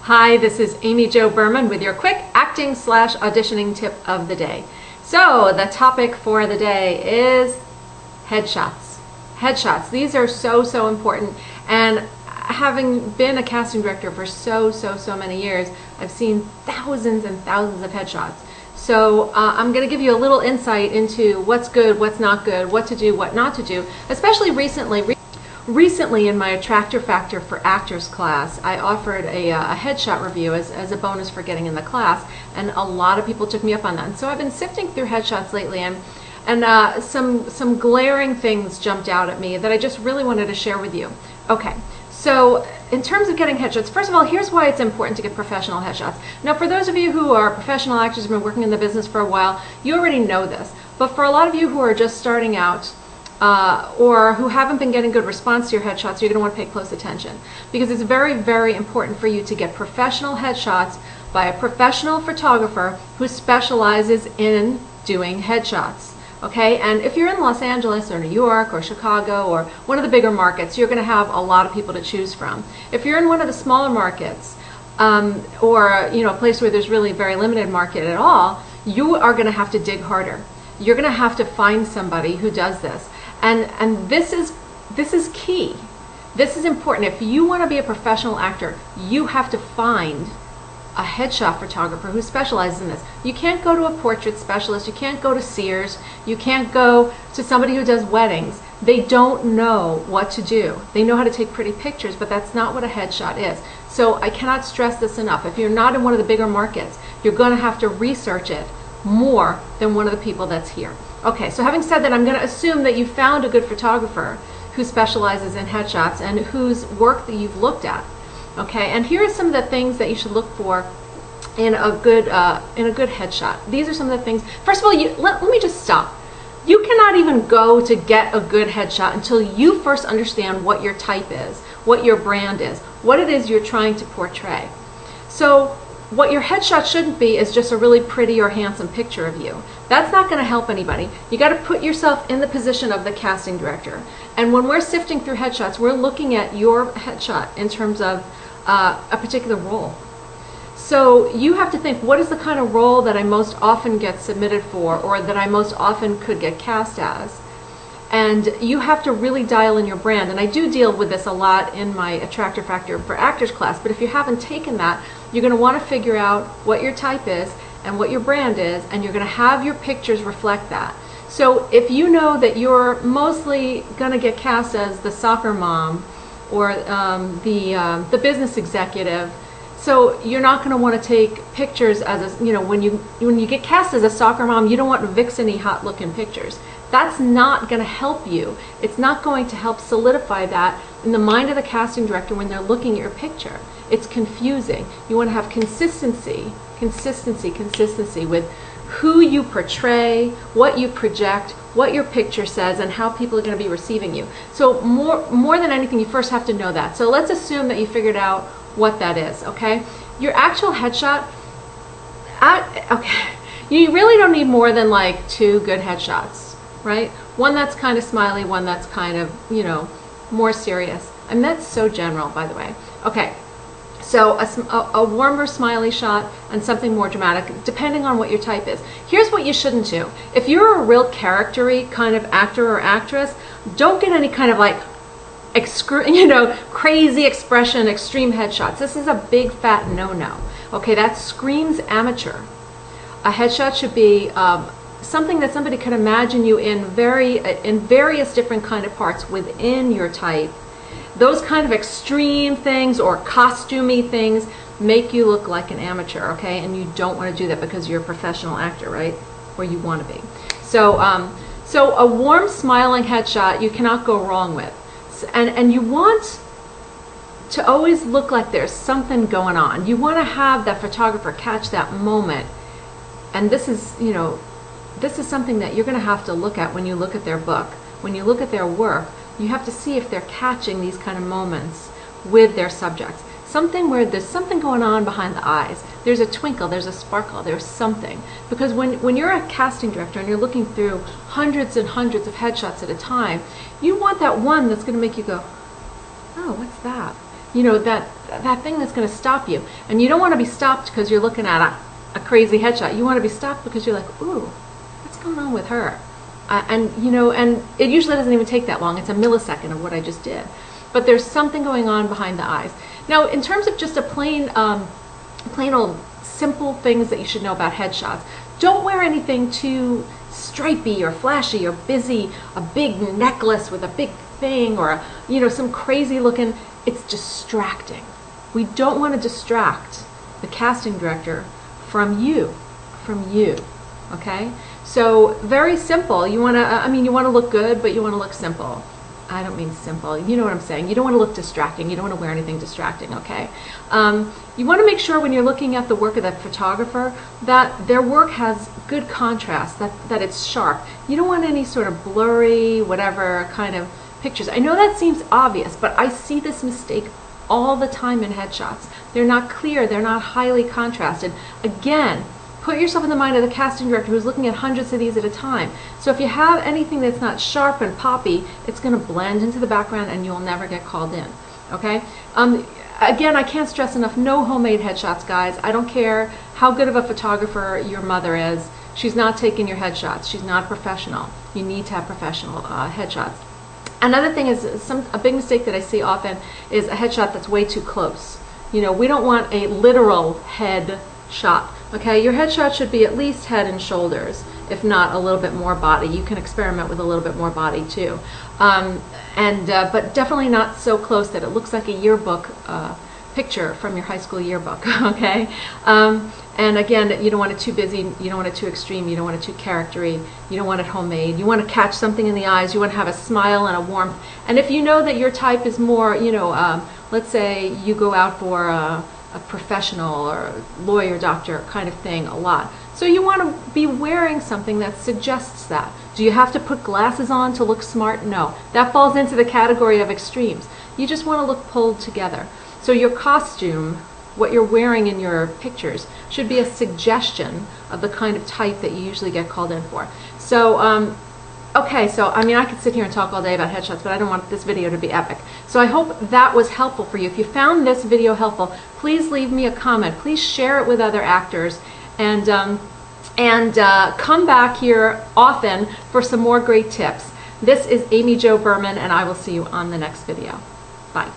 Hi, this is Amy Jo Berman with your quick acting/auditioning tip of the day. So the topic for the day is headshots. Headshots. These are so important, and having been a casting director for so many years, I've seen thousands and thousands of headshots. So I'm going to give you a little insight into what's good, what's not good, what to do, what not to do, especially recently. Recently in my Attractor Factor for Actors class, I offered a headshot review as a bonus for getting in the class, and a lot of people took me up on that. And so I've been sifting through headshots lately, and some glaring things jumped out at me that I just really wanted to share with you. Okay, so in terms of getting headshots, first of all, here's why it's important to get professional headshots. Now, for those of you who are professional actors, have been working in the business for a while, you already know this. But for a lot of you who are just starting out, or who haven't been getting good response to your headshots, you're going to want to pay close attention, because it's very important for you to get professional headshots by a professional photographer who specializes in doing headshots. Okay, and if you're in Los Angeles or New York or Chicago or one of the bigger markets, you're going to have a lot of people to choose from. If you're in one of the smaller markets, or a place where there's really very limited market at all, you are going to have to dig harder. You're going to have to find somebody who does this. And this is key. This is important. If you want to be a professional actor, you have to find a headshot photographer who specializes in this. You can't go to a portrait specialist. You can't go to Sears. You can't go to somebody who does weddings. They don't know what to do. They know how to take pretty pictures, but that's not what a headshot is. So I cannot stress this enough. If you're not in one of the bigger markets, you're going to have to research it more than one of the people that's here. Okay, so having said that, I'm going to assume that you found a good photographer who specializes in headshots and whose work that you've looked at. Okay, and here are some of the things that you should look for in a good headshot. These are some of the things. First of all, let me just stop. You cannot even go to get a good headshot until you first understand what your type is, what your brand is, what it is you're trying to portray. So what your headshot shouldn't be is just a really pretty or handsome picture of you. That's not going to help anybody. You got to put yourself in the position of the casting director. And when we're sifting through headshots, we're looking at your headshot in terms of a particular role. So you have to think, what is the kind of role that I most often get submitted for, or that I most often could get cast as? And you have to really dial in your brand. And I do deal with this a lot in my Attractor Factor for Actors class, but if you haven't taken that, you're going to want to figure out what your type is and what your brand is, and you're going to have your pictures reflect that. So if you know that you're mostly going to get cast as the soccer mom or the business executive, so you're not going to want to take pictures as a, when you get cast as a soccer mom, you don't want vixeny hot looking pictures. That's not going to help you. It's not going to help solidify that in the mind of the casting director when they're looking at your picture. It's confusing. You want to have consistency with who you portray, what you project, what your picture says, and how people are going to be receiving you. So more than anything, you first have to know that. So let's assume that you figured out what that is, okay? Your actual headshot, okay, you really don't need more than like 2 good headshots, right? One that's kind of smiley, one that's kind of, more serious. And that's so general, by the way. Okay, so a warmer smiley shot and something more dramatic, depending on what your type is. Here's what you shouldn't do. If you're a real character-y kind of actor or actress, don't get any kind of like crazy expression, extreme headshots. This is a big fat no-no. Okay, that screams amateur. A headshot should be something that somebody could imagine you in various different kind of parts within your type. Those kind of extreme things or costumey things make you look like an amateur, okay? And you don't want to do that because you're a professional actor, right? Or you want to be. So a warm, smiling headshot you cannot go wrong with. And you want to always look like there's something going on. You want to have that photographer catch that moment. And this is, this is something that you're going to have to look at when you look at their book. When you look at their work, you have to see if they're catching these kind of moments with their subjects. Something where there's something going on behind the eyes. There's a twinkle, there's a sparkle, there's something. Because when you're a casting director and you're looking through hundreds and hundreds of headshots at a time, you want that one that's going to make you go, oh, what's that? that thing that's going to stop you. And you don't want to be stopped because you're looking at a crazy headshot. You want to be stopped because you're like, ooh, what's going on with her? And it usually doesn't even take that long. It's a millisecond of what I just did. But there's something going on behind the eyes. Now, in terms of just a plain old simple things that you should know about headshots, don't wear anything too stripey or flashy or busy, a big necklace with a big thing, or some crazy looking. It's distracting. We don't want to distract the casting director from you, okay? So very simple. You want to, you want to look good, but you want to look simple. I don't mean simple. You know what I'm saying. You don't want to look distracting. You don't want to wear anything distracting, okay? You want to make sure when you're looking at the work of that photographer that their work has good contrast, that it's sharp. You don't want any sort of blurry, whatever kind of pictures. I know that seems obvious, but I see this mistake all the time in headshots. They're not clear. They're not highly contrasted. Again, put yourself in the mind of the casting director who's looking at hundreds of these at a time. So if you have anything that's not sharp and poppy, it's going to blend into the background and you'll never get called in. Okay? Again, I can't stress enough, no homemade headshots, guys. I don't care how good of a photographer your mother is. She's not taking your headshots. She's not professional. You need to have professional headshots. Another thing is a big mistake that I see often is a headshot that's way too close. We don't want a literal head shot. Okay, your headshot should be at least head and shoulders, if not a little bit more body. You can experiment with a little bit more body too, but definitely not so close that it looks like a yearbook picture from your high school yearbook. Okay, and again, you don't want it too busy. You don't want it too extreme. You don't want it too charactery. You don't want it homemade. You want to catch something in the eyes. You want to have a smile and a warmth. And if you know that your type is more, let's say you go out for a professional or lawyer, doctor kind of thing a lot. So you want to be wearing something that suggests that. Do you have to put glasses on to look smart? No. That falls into the category of extremes. You just want to look pulled together. So your costume, what you're wearing in your pictures, should be a suggestion of the kind of type that you usually get called in for. So, okay, so I could sit here and talk all day about headshots, but I don't want this video to be epic. So I hope that was helpful for you. If you found this video helpful, please leave me a comment. Please share it with other actors, and come back here often for some more great tips. This is Amy Jo Berman, and I will see you on the next video. Bye.